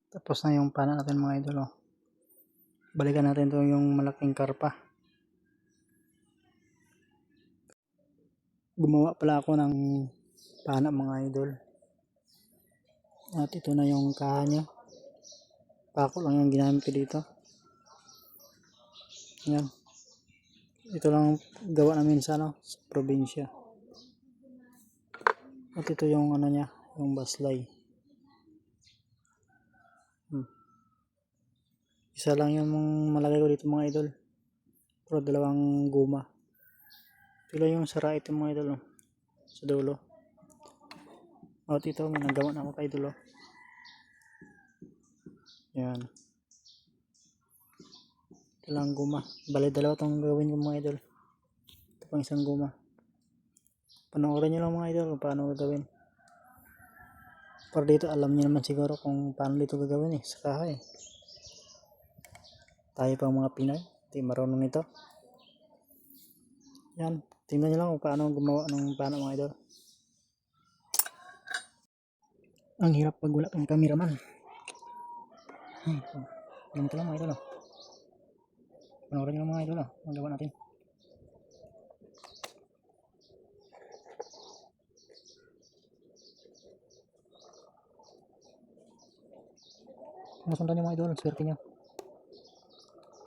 Tapos na yung pana natin mga idol. Oh. Balikan natin to yung malaking karpa. Gumawa pala ako ng pana mga idol. At ito na yung kaha niya. Pako lang yung ginamit ko dito. Yan. Ito lang gawa namin sa probinsya. At ito yung ano niya, yung baslay. Isa lang yung malagay ko dito mga idol. Pero dalawang guma. Ito lang yung sara ito mga idol. Oh. Sa dulo. At ito may nagawa na ako kay idol. Oh. Yan. Ito lang guma. Bali dalawa itong gawin ko mga idol. Ito pang isang guma. Panoorin nyo lang mga idol kung paano gagawin. Para dito alam niyo naman siguro kung paano dito gagawin sa kaha Tayo pang mga Pinoy, hindi marunong nito. Yan, tingnan nyo lang kung paano gumawa ng paano mga idol. Ang hirap pag wala kang cameraman. Ganito lang mga idol. Panoorin nyo lang mga idol. Ang gawa natin. Masundan nyo mga idol, swerte nyo.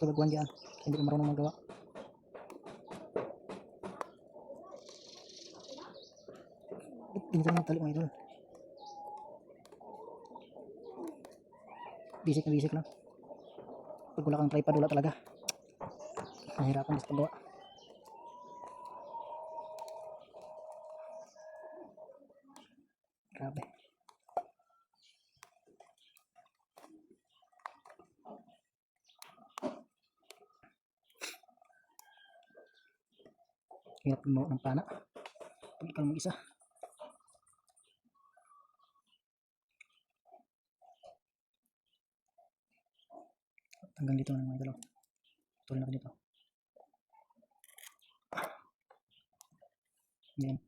Tulagwan dyan, hindi ko marunong magawa. Ganito lang tali mga idol. Basic na basic lang. Pag wala kang tripod, wala talaga. Mahirapan sa paggawa. Grabe. Hirap gumawa ng pana pag ikaw mag-isa. Hanggang dito na mga idol. Tuloy natin dito. Yan.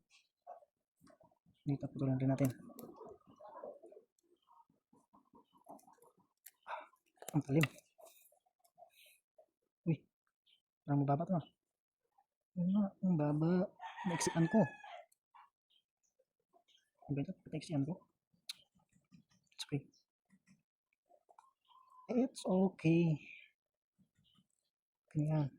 Dito putulan rin natin. Ang talim. Uy, parang mababa ito. Ang baba. Naiksian ko. Ang ganda, naiksian ko. It's okay. It's okay. Ganyan.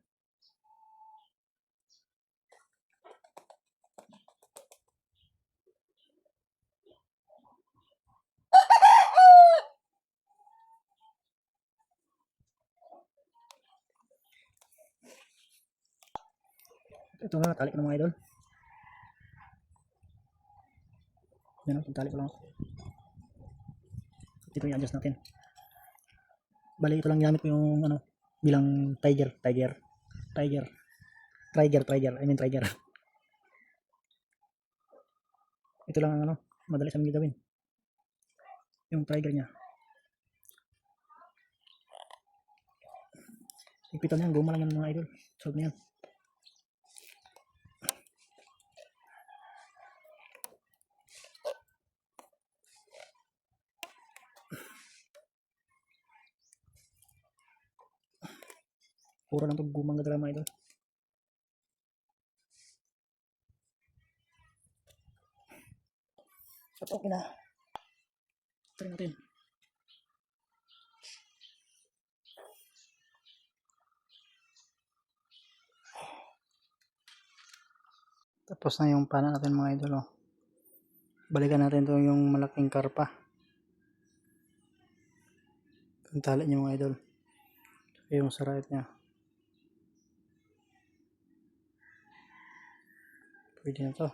Ito nga, tali ko ng mga idol. Yan, tali ko lang. Ito yung adjust natin. Bali, ito lang gamit ko yung bilang trigger. Ito lang ang madali sa mga gawin. Yung trigger niya. Ipitan niya, guma lang yan mga idol. Solve niya. Puro lang itong gumang gadala mga idol. So, okay na. Try natin. Tapos na yung pana natin mga idol. Oh. Balikan natin to yung malaking karpa. Ang tali niya mga idol. Yung sarait niya. Pwede na to.